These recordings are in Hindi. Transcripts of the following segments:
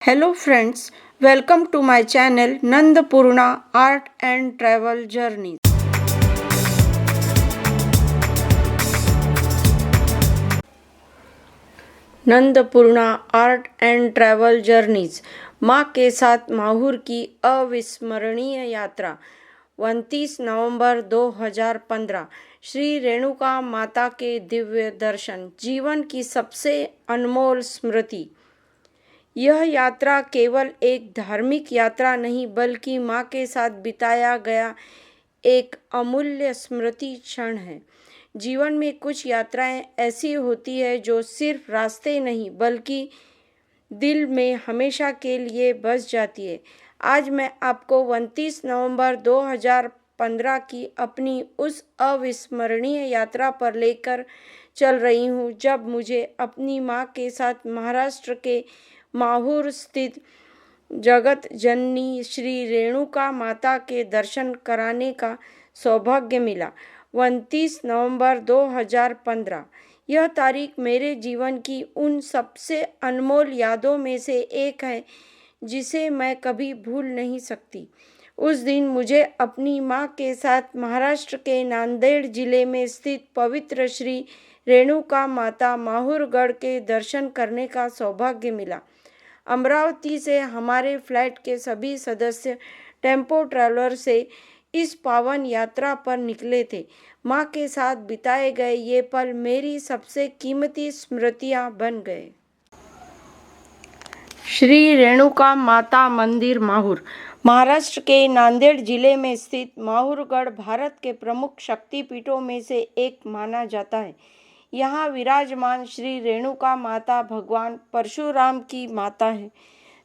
Hello friends, welcome to my channel Nandapurna Art and Travel Journeys. Nandapurna art and travel journeys माँ के साथ माहूर की अविस्मरणीय यात्रा 29 नवंबर 2015 श्री रेणुका माता के दिव्य दर्शन जीवन की सबसे अनमोल स्मृति। यह यात्रा केवल एक धार्मिक यात्रा नहीं बल्कि माँ के साथ बिताया गया एक अमूल्य स्मृति क्षण है। जीवन में कुछ यात्राएं ऐसी होती है जो सिर्फ रास्ते नहीं बल्कि दिल में हमेशा के लिए बस जाती है। आज मैं आपको 29 नवंबर 2015 की अपनी उस अविस्मरणीय यात्रा पर लेकर चल रही हूँ जब मुझे अपनी माँ के साथ महाराष्ट्र के माहूर स्थित जगत जननी श्री रेणुका माता के दर्शन कराने का सौभाग्य मिला। 29 नवंबर 2015 यह तारीख मेरे जीवन की उन सबसे अनमोल यादों में से एक है जिसे मैं कभी भूल नहीं सकती। उस दिन मुझे अपनी माँ के साथ महाराष्ट्र के नांदेड़ जिले में स्थित पवित्र श्री रेणुका माता माहूरगढ़ के दर्शन करने का सौभाग्य मिला। अमरावती से हमारे फ्लैट के सभी सदस्य टेम्पो ट्रैवलर से इस पावन यात्रा पर निकले थे। माँ के साथ बिताए गए ये पल मेरी सबसे कीमती स्मृतियाँ बन गए। श्री रेणुका माता मंदिर माहूर महाराष्ट्र के नांदेड़ जिले में स्थित माहूरगढ़ भारत के प्रमुख शक्तिपीठों में से एक माना जाता है। यहाँ विराजमान श्री रेणुका माता भगवान परशुराम की माता है।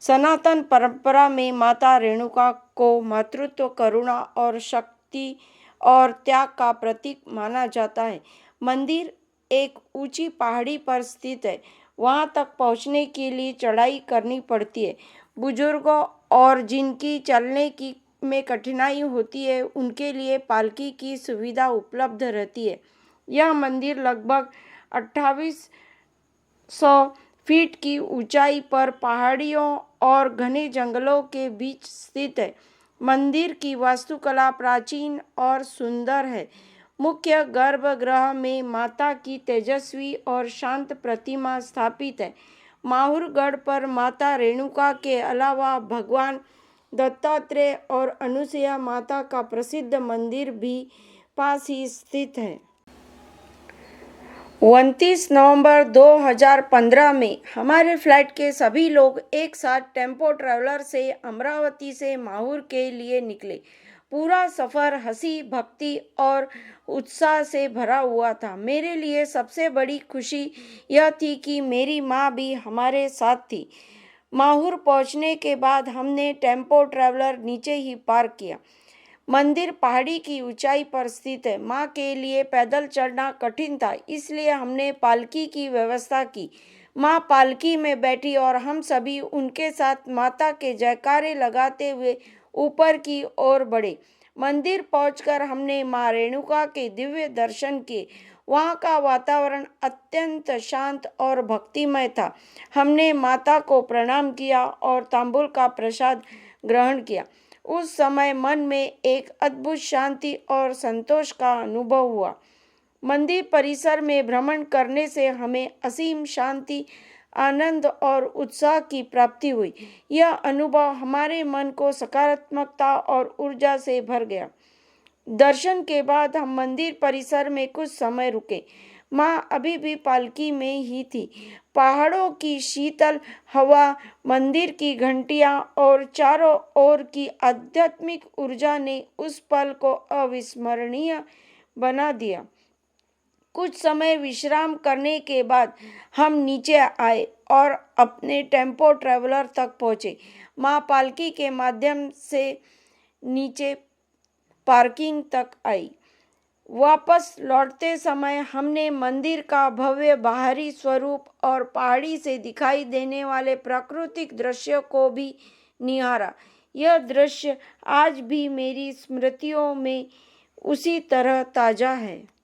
सनातन परंपरा में माता रेणुका को मातृत्व, करुणा और शक्ति और त्याग का प्रतीक माना जाता है। मंदिर एक ऊंची पहाड़ी पर स्थित है। वहां तक पहुंचने के लिए चढ़ाई करनी पड़ती है। बुजुर्गों और जिनकी चलने की में कठिनाई होती है उनके लिए पालकी की सुविधा उपलब्ध रहती है। यह मंदिर लगभग 2800 फीट की ऊंचाई पर पहाड़ियों और घने जंगलों के बीच स्थित है। मंदिर की वास्तुकला प्राचीन और सुंदर है। मुख्य गर्भगृह में माता की तेजस्वी और शांत प्रतिमा स्थापित है। माहूरगढ़ पर माता रेणुका के अलावा भगवान दत्तात्रेय और अनुसुईया माता का प्रसिद्ध मंदिर भी पास ही स्थित है। 29 नवंबर 2015 में हमारे फ्लैट के सभी लोग एक साथ टेम्पो ट्रैवलर से अमरावती से माहूर के लिए निकले। पूरा सफ़र हंसी, भक्ति और उत्साह से भरा हुआ था। मेरे लिए सबसे बड़ी खुशी यह थी कि मेरी माँ भी हमारे साथ थी। माहूर पहुँचने के बाद हमने टेम्पो ट्रैवलर नीचे ही पार्क किया। मंदिर पहाड़ी की ऊंचाई पर स्थित है। माँ के लिए पैदल चढ़ना कठिन था, इसलिए हमने पालकी की व्यवस्था की। माँ पालकी में बैठी और हम सभी उनके साथ माता के जयकारे लगाते हुए ऊपर की ओर बढ़े। मंदिर पहुंचकर हमने माँ रेणुका के दिव्य दर्शन किए। वहाँ का वातावरण अत्यंत शांत और भक्तिमय था। हमने माता को प्रणाम किया और तांबूल का प्रसाद ग्रहण किया। उस समय मन में एक अद्भुत शांति और संतोष का अनुभव हुआ। मंदिर परिसर में भ्रमण करने से हमें असीम शांति, आनंद और उत्साह की प्राप्ति हुई। यह अनुभव हमारे मन को सकारात्मकता और ऊर्जा से भर गया। दर्शन के बाद हम मंदिर परिसर में कुछ समय रुके। माँ अभी भी पालकी में ही थी। पहाड़ों की शीतल हवा, मंदिर की घंटियाँ और चारों ओर की आध्यात्मिक ऊर्जा ने उस पल को अविस्मरणीय बना दिया। कुछ समय विश्राम करने के बाद हम नीचे आए और अपने टेम्पो ट्रैवलर तक पहुँचे। माँ पालकी के माध्यम से नीचे पार्किंग तक आई। वापस लौटते समय हमने मंदिर का भव्य बाहरी स्वरूप और पहाड़ी से दिखाई देने वाले प्राकृतिक दृश्य को भी निहारा। यह दृश्य आज भी मेरी स्मृतियों में उसी तरह ताज़ा है।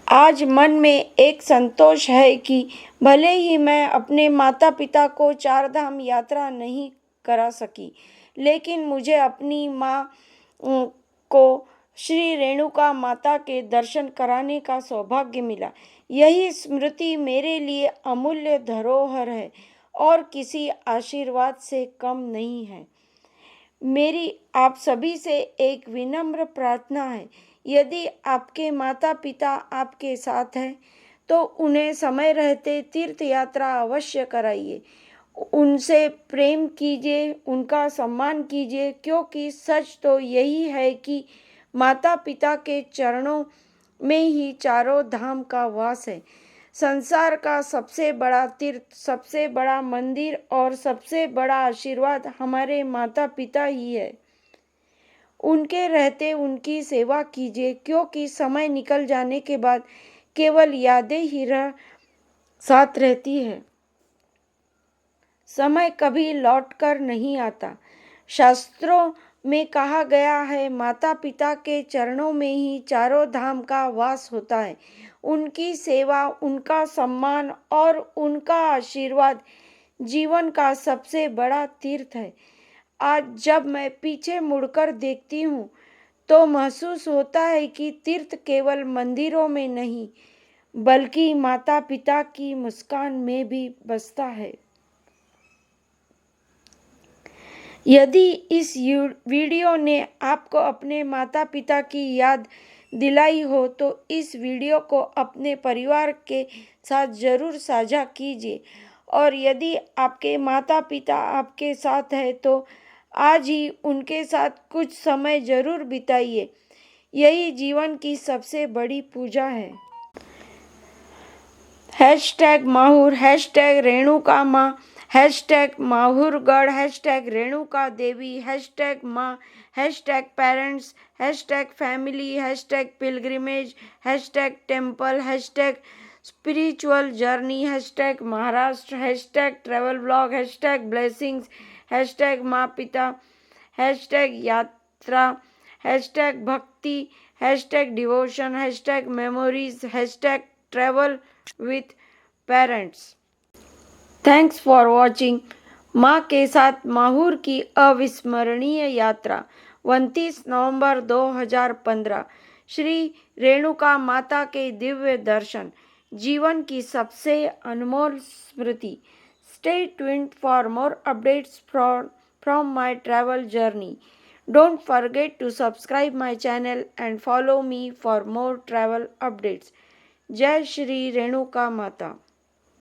आज मन में एक संतोष है कि भले ही मैं अपने माता पिता को चार धाम यात्रा नहीं करा सकी, लेकिन मुझे अपनी माँ को श्री रेणुका माता के दर्शन कराने का सौभाग्य मिला। यही स्मृति मेरे लिए अमूल्य धरोहर है और किसी आशीर्वाद से कम नहीं है। मेरी आप सभी से एक विनम्र प्रार्थना है, यदि आपके माता पिता आपके साथ हैं तो उन्हें समय रहते तीर्थ यात्रा अवश्य कराइए। उनसे प्रेम कीजिए, उनका सम्मान कीजिए, क्योंकि सच तो यही है कि माता पिता के चरणों में ही चारों धाम का वास है। संसार का सबसे बड़ा तीर्थ, सबसे बड़ा मंदिर और सबसे बड़ा आशीर्वाद हमारे माता पिता ही है। उनके रहते उनकी सेवा कीजिए, क्योंकि समय निकल जाने के बाद केवल यादें ही साथ रहती है। समय कभी लौट कर नहीं आता। शास्त्रों में कहा गया है, माता पिता के चरणों में ही चारों धाम का वास होता है। उनकी सेवा, उनका सम्मान और उनका आशीर्वाद जीवन का सबसे बड़ा तीर्थ है। आज जब मैं पीछे मुड़कर देखती हूँ तो महसूस होता है कि तीर्थ केवल मंदिरों में नहीं, बल्कि माता पिता की मुस्कान में भी बसता है। यदि इस वीडियो ने आपको अपने माता पिता की याद दिलाई हो तो इस वीडियो को अपने परिवार के साथ ज़रूर साझा कीजिए, और यदि आपके माता पिता आपके साथ हैं तो आज ही उनके साथ कुछ समय ज़रूर बिताइए। यही जीवन की सबसे बड़ी पूजा है। #माहूर, #रेणुका माँ, #माहूरगढ़, #रेणुका देवी, #माँ, #parents, #family, #pilgrimage, #temple, spiritual journey, #Maharashtra, #travel blog, #blessings, माँ पिता, #यात्रा, #भक्ति, #devotion, #memories, #travel with parents. Thanks for watching. माँ के साथ माहूर की अविस्मरणीय यात्रा 29 नवंबर 2015। श्री रेणुका माता के दिव्य दर्शन, जीवन की सबसे अनमोल स्मृति। Stay tuned for more updates from my travel journey. Don't forget to subscribe my channel and follow me for more travel updates. जय श्री रेणुका माता।